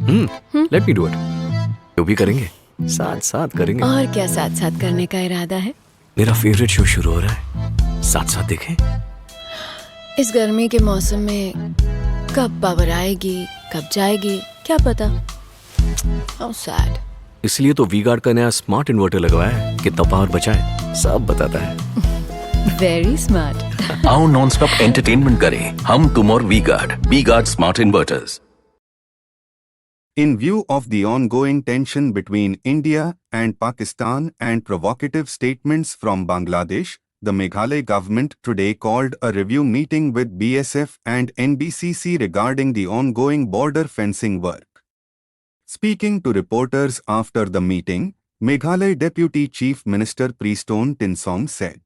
Let me do it. वो भी करेंगे, साथ साथ करेंगे। और क्या साथ साथ करने का इरादा है? मेरा फेवरेट शो शुरू हो रहा है, साथ साथ देखें। इस गर्मी के मौसम में कब पावर आएगी कब जाएगी क्या पता। How sad. इसलिए तो वी गार्ड का नया स्मार्ट इन्वर्टर लगवाया है, कितना पावर बचाए सब बताता है। Very smart. आओ नॉन स्टॉप एंटरटेनमेंट करें हम, तुम और V Guard smart inverters. In view of the ongoing tension between India and Pakistan and provocative statements from Bangladesh, the Meghalaya government today called a review meeting with BSF and NBCC regarding the ongoing border fencing work. Speaking to reporters after the meeting, Meghalaya Deputy Chief Minister Pristone Tinsong said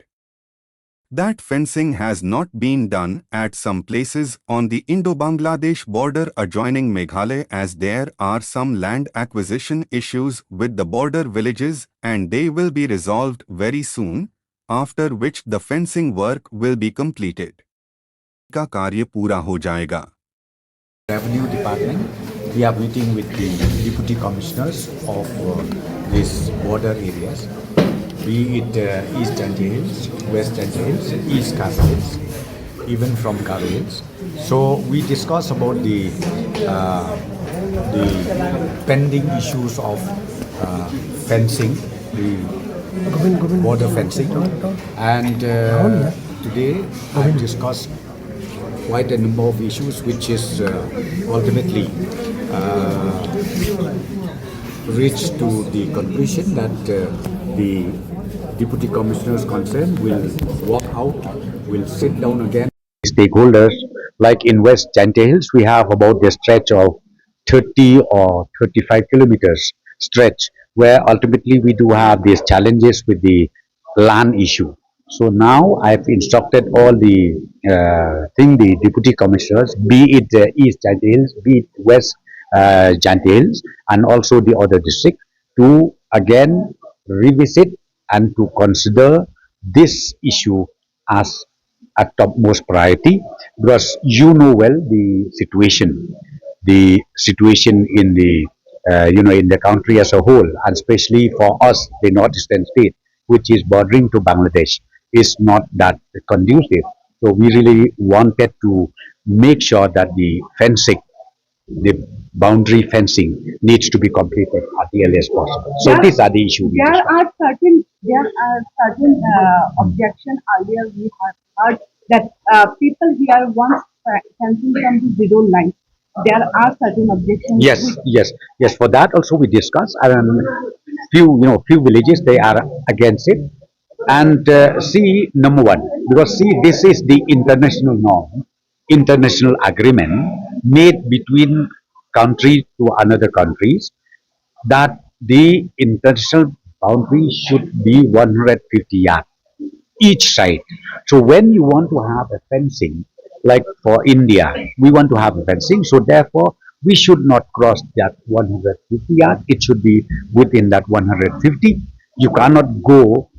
that fencing has not been done at some places on the Indo-Bangladesh border adjoining Meghalaya, as there are some land acquisition issues with the border villages and they will be resolved very soon, after which the fencing work will be completed. का कार्य पूरा हो जाएगा. Revenue Department, we are meeting with the Deputy Commissioners of these border areas, be it East Jaintia Hills, West Jaintia Hills, East Khasi Hills, even from Khasi Hills. So we discuss about the pending issues of fencing, the border fencing, and today I discussed quite a number of issues, which is ultimately reached to the conclusion that the Deputy Commissioners concerned will walk out, will sit down again. Stakeholders, like in West Jaintia Hills, we have about a stretch of 30 or 35 kilometers stretch, where ultimately we do have these challenges with the land issue. So now I've instructed all the the deputy commissioners, be it East Jaintia Hills, be it West Jaintia Hills, and also the other district, to again revisit and to consider this issue as a topmost priority, because you know well the situation in the in the country as a whole, and especially for us, the northeastern state, which is bordering to Bangladesh, is not that conducive. So we really wanted to make sure that the fencing, the boundary fencing, needs to be completed at the earliest possible. So these are the issues. There are certain objection earlier we have heard that people here want fencing from the zero line. There are certain objections. Yes. For that also we discussed, and few villages, they are against it. And see, number one, because see, this is the international norm, international agreement made between country to another countries, that the international boundary should be 150 yards each side. So when you want to have a fencing, like for India, we want to have a fencing, so therefore we should not cross that 150 yards. It should be within that 150. You cannot go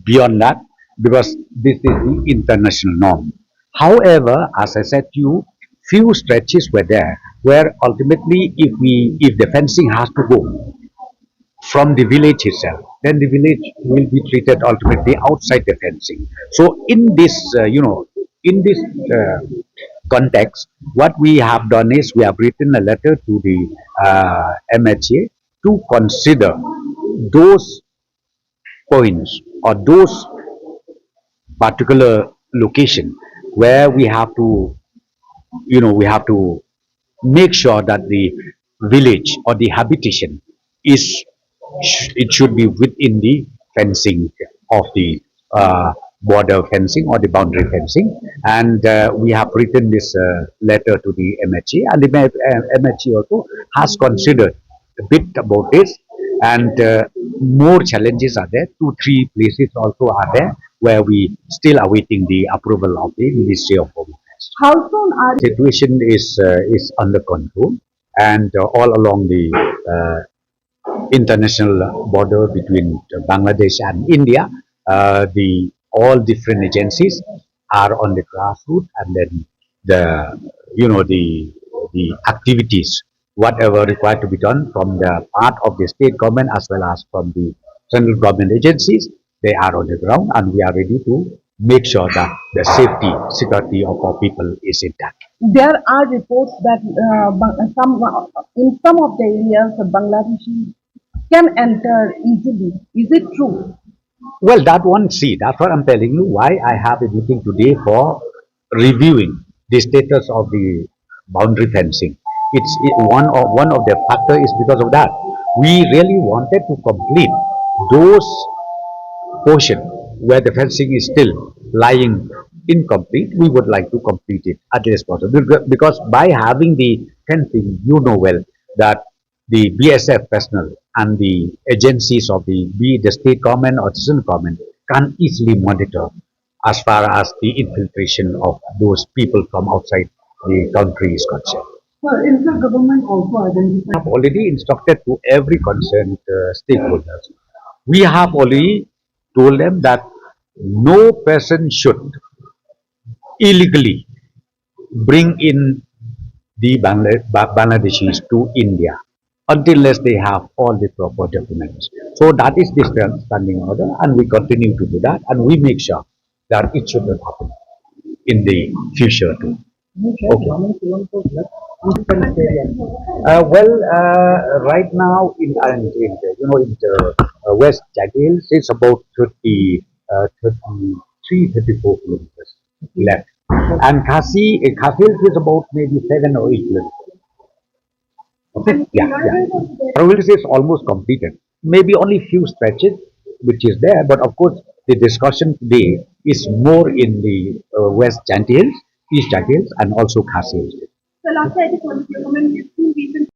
beyond that, because this is the international norm. However, as I said to you, few stretches were there where ultimately if the fencing has to go from the village itself, then the village will be treated ultimately outside the fencing. So in this context, what we have done is we have written a letter to the MHA to consider those points or those particular location where we have to make sure that the village or the habitation it should be within the fencing of the border fencing or the boundary fencing. And we have written this letter to the MHA, and the MHA also has considered a bit about this, and more challenges are there. 2-3 places also are there where we still awaiting the approval of the Ministry of Home Affairs. How soon are The situation is under control, and all along the international border between Bangladesh and India, all different agencies are on the grassroots, and then the activities whatever required to be done from the part of the state government as well as from the central government agencies. They are on the ground and we are ready to make sure that the safety, security of our people is intact. There are reports that in some of the areas, Bangladeshi can enter easily. Is it true? Well, that one, see, that's what I'm telling you why I have a meeting today for reviewing the status of the boundary fencing. One of the factor is because of that. We really wanted to complete those portion where the fencing is still lying incomplete. We would like to complete it at least possible because by having the fencing, you know well that the BSF personnel and the agencies of be it the state government or citizen government can easily monitor as far as the infiltration of those people from outside the country is concerned. Is the government also identified? We have already instructed to every concerned stakeholders. We have already told them that no person should illegally bring in the Bangladeshis to India unless they have all the proper documents. So that is the standing order and we continue to do that and we make sure that it should not happen in the future too. Okay. Right now in the West Jaintia Hills, it's about 33, 34 kilometers left. And Khasi Hills is about maybe 7 or 8 kilometers. Okay, yeah. Province is almost completed. Maybe only few stretches which is there, but of course the discussion today is more in the West Jaintia Hills, East Jaintia Hills, and also Khasi Hills. So last I just want to comment, we've seen recent